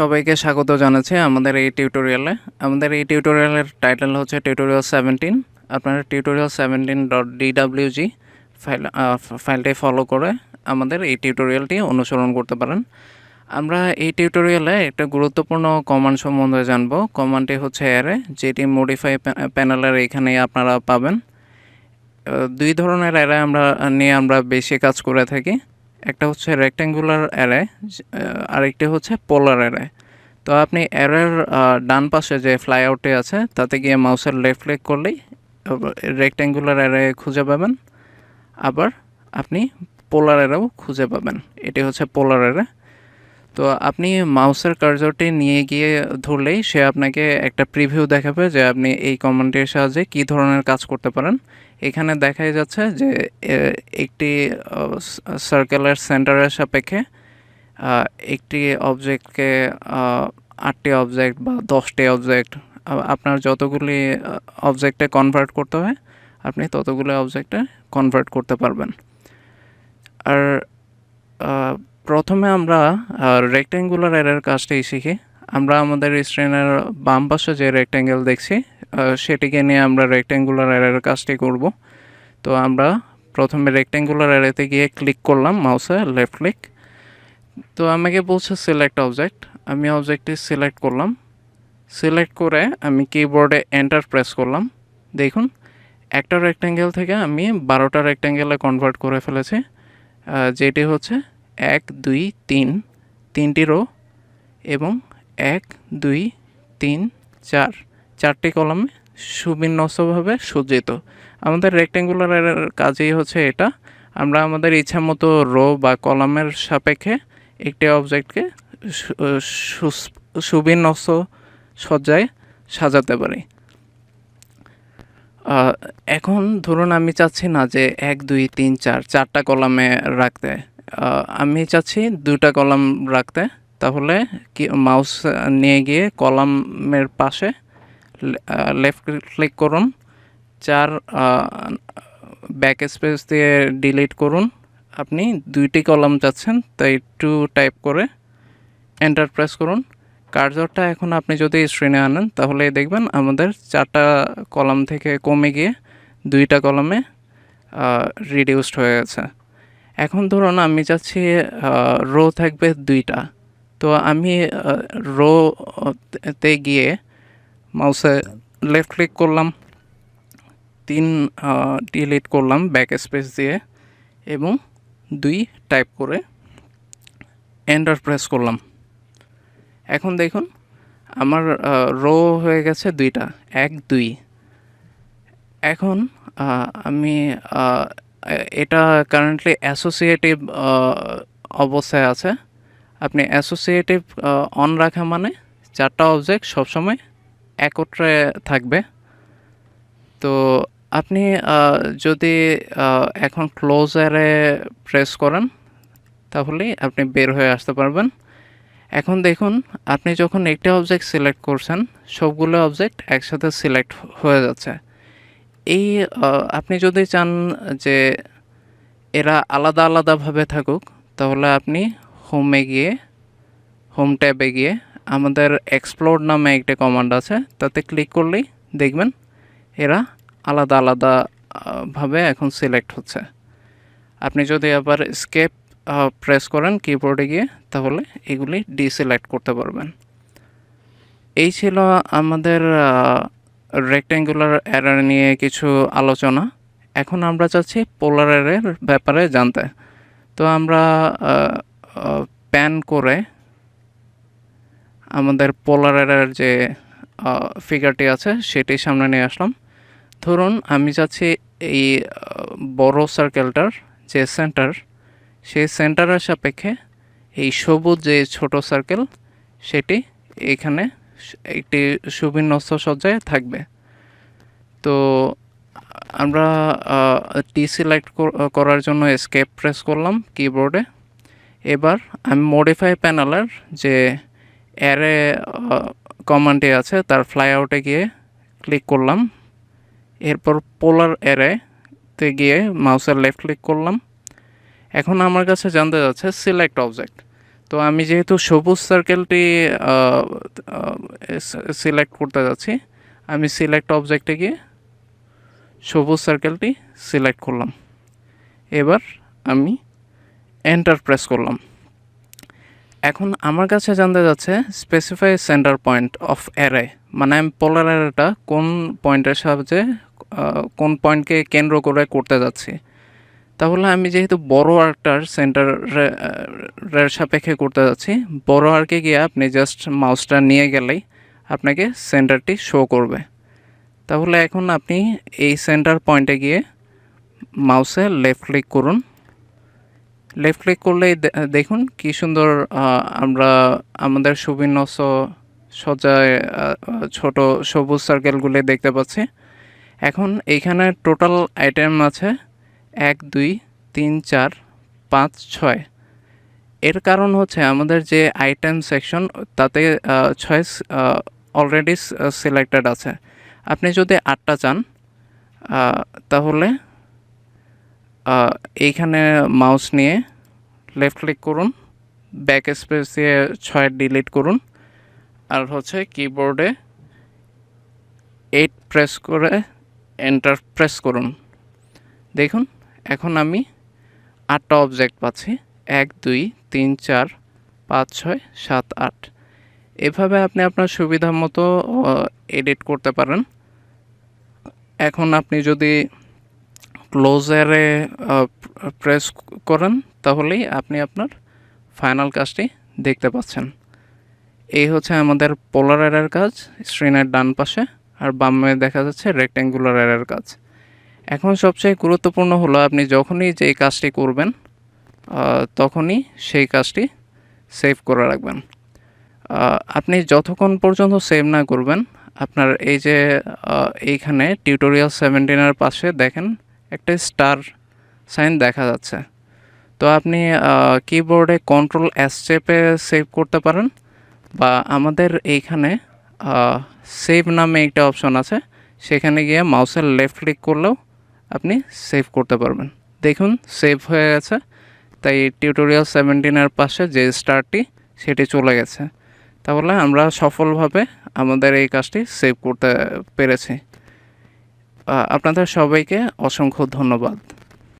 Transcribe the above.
সবাইকে স্বাগত জানাচ্ছি আমাদের এই টিউটোরিয়ালে। আমাদের এই টিউটোরিয়ালের টাইটেল হচ্ছে টিউটোরিয়াল 17। আপনারা টিউটোরিয়াল 17.dwg ফাইলটি ফলো করে আমাদের এই টিউটোরিয়ালটি অনুসরণ করতে পারেন। আমরা এই টিউটোরিয়ালে একটা গুরুত্বপূর্ণ কমান্ড সম্বন্ধে জানব। কমান্ডটি হচ্ছে অ্যারে, যেটি মডিফাই প্যানেলের এখানেই আপনারা পাবেন। দুই ধরনের অ্যারে আমরা বেশি কাজ করে থাকি। একটা হচ্ছে রেক্ট্যাঙ্গুলার অ্যারে, আরেকটি হচ্ছে পোলার অ্যারে। তো আপনি অ্যারের ডান পাশে যে ফ্লাইআউটটি আছে তাতে গিয়ে মাউসের লেফট ক্লিক করলেই রেক্ট্যাঙ্গুলার অ্যারে খুঁজে পাবেন, আবার আপনি পোলার অ্যারেও খুঁজে পাবেন। এটি হচ্ছে পোলার অ্যারে। তো আপনি মাউসের কার্সরটি নিয়ে গিয়ে ধরলেই সে আপনাকে একটা প্রিভিউ দেখাবে যে আপনি এই কমান্ডটির সাহায্যে কী ধরনের কাজ করতে পারেন। এখানে দেখাই যাচ্ছে যে একটি সার্কেলের সেন্টারের সাপেক্ষে একটি অবজেক্টকে 8টি অবজেক্ট বা 10টি অবজেক্ট, আপনার যতগুলি অবজেক্টে কনভার্ট করতে হয় আপনি ততগুলো অবজেক্টে কনভার্ট করতে পারবেন। আর প্রথমে আমরা রেক্ট্যাঙ্গুলার অ্যারের কাজটি শিখি। আমরা আমাদের স্ক্রিনের বাম পাশে যে রেক্ট্যাঙ্গেল দেখছি সেটিকে নিয়ে আমরা রেক্ট্যাঙ্গুলার অ্যারের কাজটি করব। তো আমরা প্রথমে রেক্ট্যাঙ্গুলার অ্যারেতে গিয়ে ক্লিক করলাম, মাউসে লেফট ক্লিক। তো আমাকে বলছে সিলেক্ট অবজেক্ট, আমি অবজেক্টটি সিলেক্ট করলাম। সিলেক্ট করে আমি কিবোর্ডে এন্টার প্রেস করলাম। দেখুন একটা রেক্ট্যাঙ্গেল থেকে আমি 12টা রেক্ট্যাঙ্গেলে কনভার্ট করে ফেলেছি, যেটি হচ্ছে 1 2 3 তিনটি রো এবং 1 2 3 4 চারটি কলামে সুবিন্যস্তভাবে সজ্জিত। আমাদের রেক্ট্যাঙ্গুলার কাজই হচ্ছে এটা। আমরা আমাদের ইচ্ছা মতো রো বা কলামের সাপেক্ষে একটি অবজেক্টকে সুবিন্যস্ত সজ্জায় সাজাতে পারি। এখন ধরুন আমি চাচ্ছি না যে 1 2 3 4 চারটা কলামে রাখতে, আমি চাচ্ছি 2টা কলাম রাখতে। তাহলে কি মাউস নিয়ে গিয়ে কলামের পাশে লেফট ক্লিক করুন, 4 ব্যাক স্পেস দিয়ে ডিলিট করুন। আপনি 2টি কলাম চাচ্ছেন তাই 2 টাইপ করে এন্টার প্রেস করুন। কার্সরটা এখন আপনি যদি স্ক্রিনে আনেন তাহলে দেখবেন আমাদের 4টা কলাম থেকে কমে গিয়ে 2টা কলামে রিডিউসড হয়ে গেছে। এখন ধরুন আমি চাচ্ছি রো থাকবে 2টা। তো আমি রোতে গিয়ে মাউসে লেফট ক্লিক করলাম, 3 ডিলিট করলাম ব্যাক স্পেস দিয়ে এবং 2 টাইপ করে এন্টার প্রেস করলাম। এখন দেখুন আমার রো হয়ে গেছে 2টা, 1 2। এখন আমি এটা কারেন্টলি অ্যাসোসিয়েটিভ অবস্থায় আছে। আপনি অ্যাসোসিয়েটিভ অন রাখা মানে 4টা অবজেক্ট সবসময় একত্রে থাকবে। তো আপনি যদি এখন ক্লোজ অ্যারে প্রেস করেন তাহলেই আপনি বের হয়ে আসতে পারবেন। এখন দেখুন আপনি যখন একটি অবজেক্ট সিলেক্ট করছেন সবগুলো অবজেক্ট একসাথে সিলেক্ট হয়ে যাচ্ছে। এই আপনি যদি চান যে এরা আলাদা আলাদাভাবে থাকুক তাহলে আপনি হোম ট্যাবে গিয়ে আমাদের এক্সপ্লোর নামে একটা কমান্ড আছে, তাতে ক্লিক করলেই দেখবেন এরা আলাদা আলাদা ভাবে এখন সিলেক্ট হচ্ছে। আপনি যদি আবার স্কেপ প্রেস করেন কিবোর্ডে গিয়ে তাহলে এগুলি ডিসিলেক্ট করতে পারবেন। এই ছিল আমাদের রেক্ট্যাঙ্গুলার অ্যারে নিয়ে কিছু আলোচনা। এখন আমরা চাচ্ছি পোলার অ্যারের ব্যাপারে জানতে। তো আমরা প্যান করে আমাদের পোলার অ্যারের যে ফিগারটি আছে সেটি সামনে নিয়ে আসলাম। ধরুন আমি চাচ্ছি এই বড় সার্কেলটার যে সেন্টার, সেই সেন্টারের সাপেক্ষে এই সবুজ যে ছোট সার্কেল সেটি এখানে একটি সুবিন্যস্ত সজ্জায় থাকবে। তো আমরা ডিসিলেক্ট করার জন্য এসকেপ প্রেস করলাম কিবোর্ডে। এবার আমি মডিফাই প্যানেলের যে অ্যারে কমান্ডটি আছে তার ফ্লাইআউটে গিয়ে ক্লিক করলাম। এরপর পোলার অ্যারেতে গিয়ে মাউসের লেফট ক্লিক করলাম। এখন আমার কাছে জানতে যাচ্ছে সিলেক্ট অবজেক্ট। তো আমি যেহেতু সবুজ সার্কেলটি সিলেক্ট করতে যাচ্ছি, আমি সিলেক্ট অবজেক্টে গিয়ে সবুজ সার্কেলটি সিলেক্ট করলাম। এবার আমি এন্টার প্রেস করলাম। এখন আমার কাছে জানতে যাচ্ছে specify centre point of array, মানে আমি পোলার অ্যারেটা কোন পয়েন্টের সাহায্যে কোন পয়েন্টকে কেন্দ্র করে করতে যাচ্ছি। তাহলে আমি যেহেতু বড় আর্কটার সেন্টারের সাপেক্ষে করতে যাচ্ছি, বড় আর্কে গিয়ে আপনি জাস্ট মাউসটা নিয়ে গেলেই আপনাকে সেন্টারটি শো করবে। তাহলে এখন আপনি এই সেন্টার পয়েন্টে গিয়ে মাউসে লেফট ক্লিক করুন। লেফট ক্লিক করলেই দেখুন কি সুন্দর আমরা আমাদের সুবিন্যস্ত সজ্জায় ছোট সবুজ সার্কেলগুলি দেখতে পাচ্ছি। এখন এইখানে টোটাল আইটেম আছে 1 2 3 4 5 6। এর কারণ হচ্ছে আমাদের যে আইটেম সেকশন তাতে 6 অলরেডি সিলেক্টেড আছে। আপনি যদি 8টা চান তাহলে এইখানে মাউস নিয়ে লেফট ক্লিক করুন, ব্যাক স্পেস দিয়ে 6 ডিলিট করুন, আর হচ্ছে কিবোর্ডে 8 প্রেস করে এন্টার প্রেস করুন। দেখুন এখন আমি 8টা অবজেক্ট পাচ্ছি, 1 2 3 4 5 6 7 8। এভাবে আপনি আপনার সুবিধা মতো এডিট করতে পারেন। এখন আপনি যদি ক্লোজারে প্রেস করেন তাহলেই আপনি আপনার ফাইনাল কাজটি দেখতে পাচ্ছেন। এই হচ্ছে আমাদের পোলার অ্যারের কাজ স্ক্রিনের ডান পাশে, আর বামে দেখা যাচ্ছে রেক্ট্যাঙ্গুলার অ্যারের কাজ। এখন সবচেয়ে গুরুত্বপূর্ণ হলো আপনি যখনই যেই কাজটি করবেন তখনই সেই কাজটি সেভ করে রাখবেন। আপনি যতক্ষণ পর্যন্ত সেভ না করবেন, আপনার এই যে এইখানে টিউটোরিয়াল 17-এর পাশে দেখেন একটা স্টার সাইন দেখা যাচ্ছে। তো আপনি কিবোর্ডে কন্ট্রোল এস চেপে সেভ করতে পারেন, বা আমাদের এইখানে সেভ নামে একটা অপশন আছে, সেখানে গিয়ে মাউসের লেফট ক্লিক করলেও আপনি সেভ করতে পারবেন। দেখুন সেভ হয়ে গেছে, তাই টিউটোরিয়াল 17-এর পাশে যে স্টারটি সেটি চলে গেছে। তাহলে আমরা সফলভাবে আমাদের এই কাজটি সেভ করতে পেরেছি। আপনাদের সবাইকে অসংখ্য ধন্যবাদ।